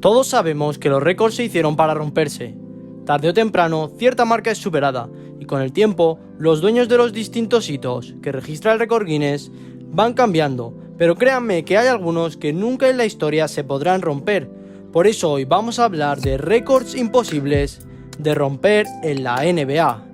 Todos sabemos que los récords se hicieron para romperse. Tarde o temprano, cierta marca es superada, y con el tiempo, los dueños de los distintos hitos que registra el récord Guinness van cambiando, pero créanme que hay algunos que nunca en la historia se podrán romper. Por eso hoy vamos a hablar de récords imposibles de romper en la NBA.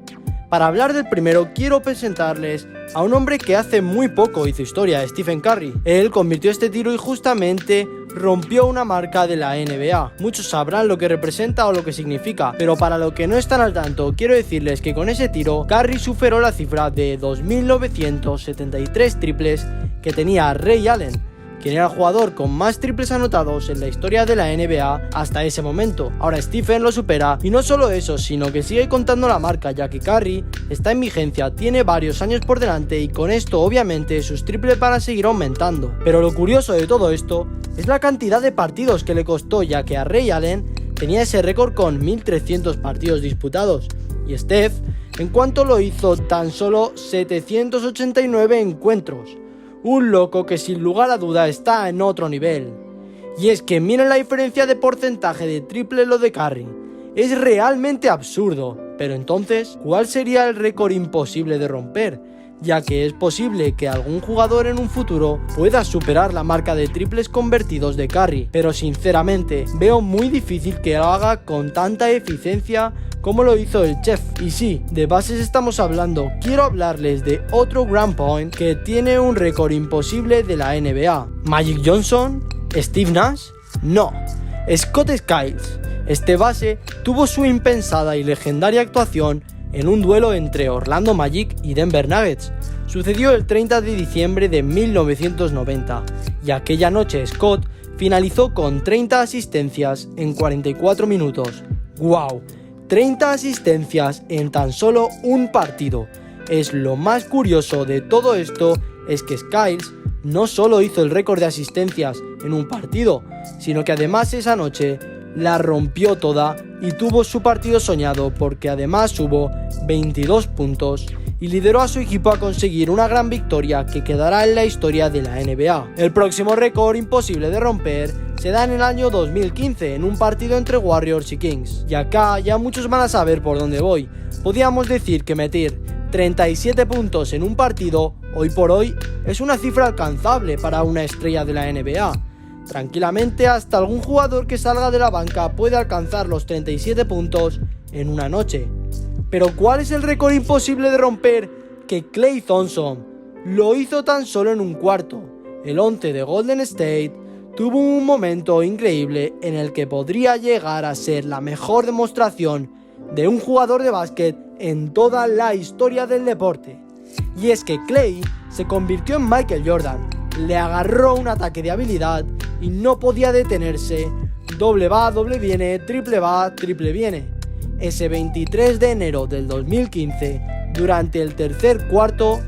Para hablar del primero, quiero presentarles a un hombre que hace muy poco hizo historia, Stephen Curry. Él convirtió este tiro y justamente rompió una marca de la NBA. Muchos sabrán lo que representa o lo que significa, pero para los que no están al tanto, quiero decirles que con ese tiro, Curry superó la cifra de 2.973 triples que tenía Ray Allen, quien era el jugador con más triples anotados en la historia de la NBA hasta ese momento. Ahora Stephen lo supera, y no solo eso, sino que sigue contando la marca, ya que Curry está en vigencia, tiene varios años por delante y con esto obviamente sus triples van a seguir aumentando. Pero lo curioso de todo esto es la cantidad de partidos que le costó, ya que a Ray Allen tenía ese récord con 1.300 partidos disputados y Steph en cuanto lo hizo tan solo 789 encuentros. Un loco que sin lugar a duda está en otro nivel. Y es que miren la diferencia de porcentaje de triple lo de Curry. Es realmente absurdo. Pero entonces, ¿cuál sería el récord imposible de romper? Ya que es posible que algún jugador en un futuro pueda superar la marca de triples convertidos de Curry. Pero sinceramente, veo muy difícil que lo haga con tanta eficiencia como lo hizo el chef. Y sí, de bases estamos hablando. Quiero hablarles de otro Grand Point que tiene un récord imposible de la NBA. ¿Magic Johnson? ¿Steve Nash? No, Scott Skiles. Este base tuvo su impensada y legendaria actuación en un duelo entre Orlando Magic y Denver Nuggets. Sucedió el 30 de diciembre de 1990 y aquella noche Scott finalizó con 30 asistencias en 44 minutos. ¡Wow! 30 asistencias en tan solo un partido. Es lo más curioso de todo esto es que Skiles no solo hizo el récord de asistencias en un partido, sino que además esa noche la rompió toda y tuvo su partido soñado porque además hubo 22 puntos y lideró a su equipo a conseguir una gran victoria que quedará en la historia de la NBA. El próximo récord imposible de romper se da en el año 2015 en un partido entre Warriors y Kings. Y acá ya muchos van a saber por dónde voy. Podríamos decir que meter 37 puntos en un partido hoy por hoy es una cifra alcanzable para una estrella de la NBA. Tranquilamente hasta algún jugador que salga de la banca puede alcanzar los 37 puntos en una noche. Pero ¿cuál es el récord imposible de romper? Que Klay Thompson lo hizo tan solo en un cuarto. El 11 de Golden State tuvo un momento increíble en el que podría llegar a ser la mejor demostración de un jugador de básquet en toda la historia del deporte. Y es que Klay se convirtió en Michael Jordan, le agarró un ataque de habilidad y no podía detenerse. Doble va, doble viene, triple va, triple viene. Ese 23 de enero del 2015, durante el tercer cuarto,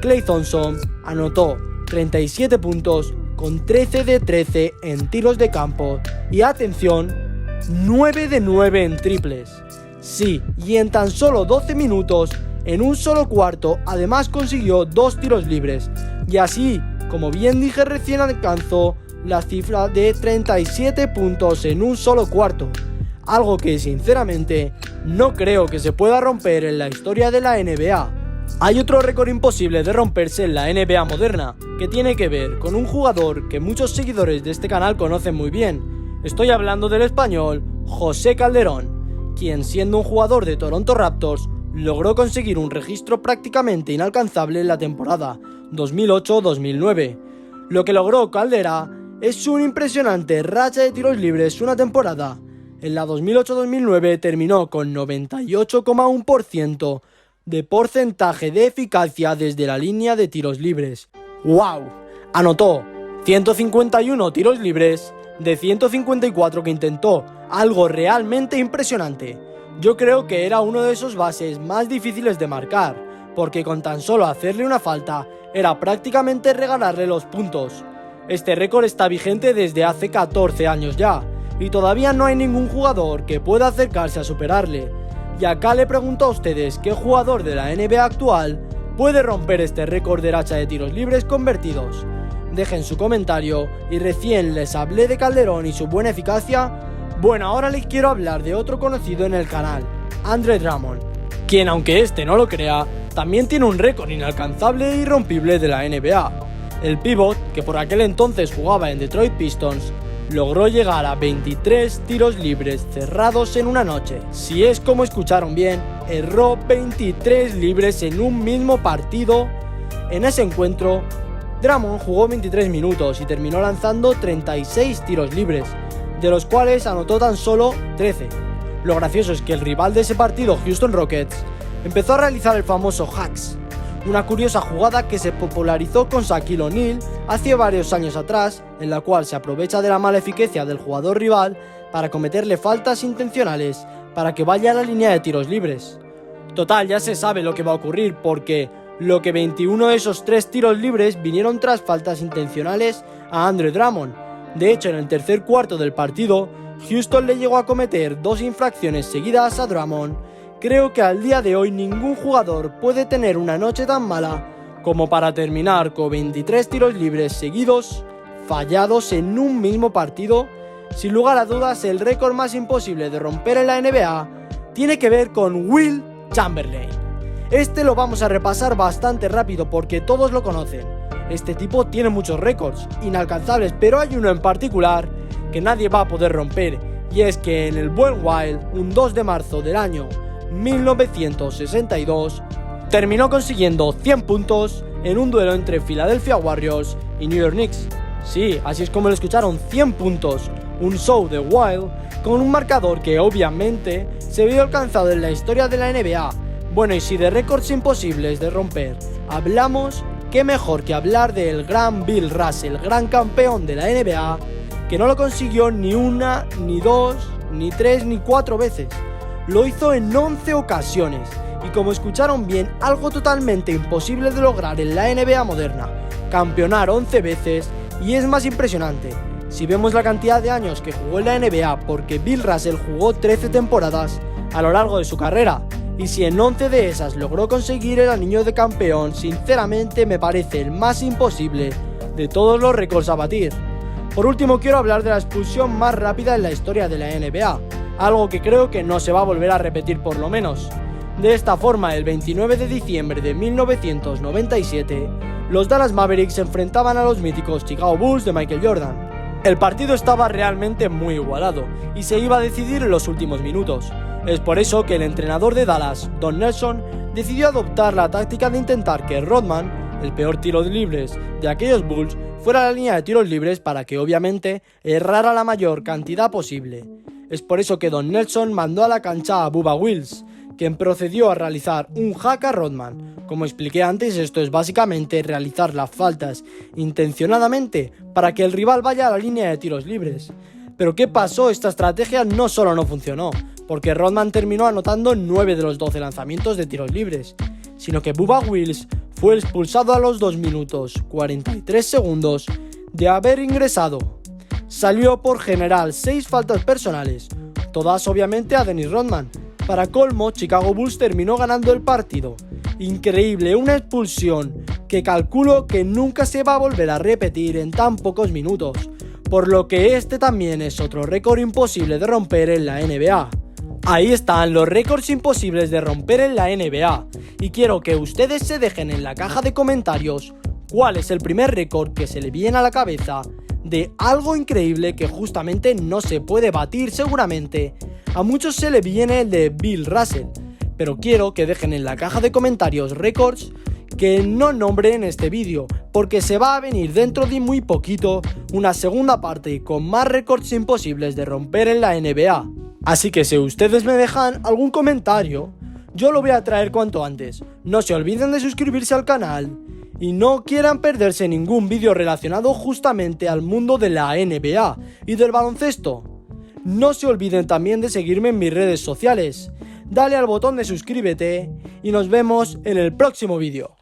Klay Thompson anotó 37 puntos con 13 de 13 en tiros de campo y atención, 9 de 9 en triples. Sí, y en tan solo 12 minutos, en un solo cuarto, además consiguió 2 tiros libres. Y así, como bien dije recién, alcanzó la cifra de 37 puntos en un solo cuarto. Algo que sinceramente no creo que se pueda romper en la historia de la NBA. Hay otro récord imposible de romperse en la NBA moderna, que tiene que ver con un jugador que muchos seguidores de este canal conocen muy bien. Estoy hablando del español José Calderón, quien siendo un jugador de Toronto Raptors logró conseguir un registro prácticamente inalcanzable en la temporada 2008-2009. Lo que logró Caldera es una impresionante racha de tiros libres una temporada. En la 2008-2009 terminó con 98,1% de porcentaje de eficacia desde la línea de tiros libres. ¡Wow! Anotó 151 tiros libres de 154 que intentó, algo realmente impresionante. Yo creo que era uno de esos bases más difíciles de marcar, porque con tan solo hacerle una falta era prácticamente regalarle los puntos. Este récord está vigente desde hace 14 años ya, y todavía no hay ningún jugador que pueda acercarse a superarle. Y acá le pregunto a ustedes qué jugador de la NBA actual puede romper este récord de racha de tiros libres convertidos. dejen su comentario y recién les hablé de Calderón y su buena eficacia. Bueno, ahora les quiero hablar de otro conocido en el canal, Andre Drummond, quien, aunque este no lo crea, también tiene un récord inalcanzable e irrompible de la NBA. El pívot, que por aquel entonces jugaba en Detroit Pistons, logró llegar a 23 tiros libres cerrados en una noche. Si es como escucharon bien, erró 23 libres en un mismo partido. En ese encuentro, Drummond jugó 23 minutos y terminó lanzando 36 tiros libres, de los cuales anotó tan solo 13. Lo gracioso es que el rival de ese partido, Houston Rockets, empezó a realizar el famoso hacks, una curiosa jugada que se popularizó con Shaquille O'Neal hace varios años atrás, en la cual se aprovecha de la mala eficacia del jugador rival para cometerle faltas intencionales para que vaya a la línea de tiros libres. Total, ya se sabe lo que va a ocurrir, porque 21 de esos 3 tiros libres vinieron tras faltas intencionales a Andre Drummond. De hecho, en el tercer cuarto del partido, Houston le llegó a cometer 2 infracciones seguidas a Drummond. Creo que al día de hoy ningún jugador puede tener una noche tan mala como para terminar con 23 tiros libres seguidos, fallados en un mismo partido. Sin lugar a dudas, el récord más imposible de romper en la NBA tiene que ver con Wilt Chamberlain. Este lo vamos a repasar bastante rápido porque todos lo conocen. Este tipo tiene muchos récords inalcanzables, pero hay uno en particular que nadie va a poder romper, y es que en el buen Wilt, un 2 de marzo del año 1962, terminó consiguiendo 100 puntos en un duelo entre Philadelphia Warriors y New York Knicks. Sí, así es como lo escucharon, 100 puntos, un show de Wilt con un marcador que obviamente se vio alcanzado en la historia de la NBA. Bueno, y si de récords imposibles de romper hablamos, qué mejor que hablar del gran Bill Russell, gran campeón de la NBA, que no lo consiguió ni una, ni dos, ni tres, ni 4 veces. Lo hizo en 11 ocasiones, y como escucharon bien, algo totalmente imposible de lograr en la NBA moderna, campeonar 11 veces, y es más impresionante si vemos la cantidad de años que jugó en la NBA, porque Bill Russell jugó 13 temporadas a lo largo de su carrera, y si en 11 de esas logró conseguir el anillo de campeón, sinceramente me parece el más imposible de todos los récords a batir. Por último, quiero hablar de la expulsión más rápida en la historia de la NBA, algo que creo que no se va a volver a repetir por lo menos. De esta forma, el 29 de diciembre de 1997, los Dallas Mavericks se enfrentaban a los míticos Chicago Bulls de Michael Jordan. El partido estaba realmente muy igualado y se iba a decidir en los últimos minutos. Es por eso que el entrenador de Dallas, Don Nelson, decidió adoptar la táctica de intentar que Rodman, el peor tiro de libres de aquellos Bulls, fuera a la línea de tiros libres para que obviamente errara la mayor cantidad posible. Es por eso que Don Nelson mandó a la cancha a Bubba Wills, quien procedió a realizar un hack a Rodman. Como expliqué antes, esto es básicamente realizar las faltas intencionadamente para que el rival vaya a la línea de tiros libres. Pero ¿qué pasó? Esta estrategia no solo no funcionó, porque Rodman terminó anotando 9 de los 12 lanzamientos de tiros libres, sino que Bubba Wills fue expulsado a los 2 minutos 43 segundos de haber ingresado. Salió por general 6 faltas personales, todas obviamente a Dennis Rodman. Para colmo, Chicago Bulls terminó ganando el partido. Increíble, una expulsión que calculo que nunca se va a volver a repetir en tan pocos minutos, por lo que este también es otro récord imposible de romper en la NBA. Ahí están los récords imposibles de romper en la NBA, y quiero que ustedes se dejen en la caja de comentarios cuál es el primer récord que se le viene a la cabeza de algo increíble que justamente no se puede batir seguramente. A muchos se le viene el de Bill Russell, pero quiero que dejen en la caja de comentarios récords que no nombre en este vídeo, porque se va a venir dentro de muy poquito una segunda parte con más récords imposibles de romper en la NBA. Así que si ustedes me dejan algún comentario, yo lo voy a traer cuanto antes. No se olviden de suscribirse al canal y no quieran perderse ningún vídeo relacionado justamente al mundo de la NBA y del baloncesto. No se olviden también de seguirme en mis redes sociales. Dale al botón de suscríbete y nos vemos en el próximo vídeo.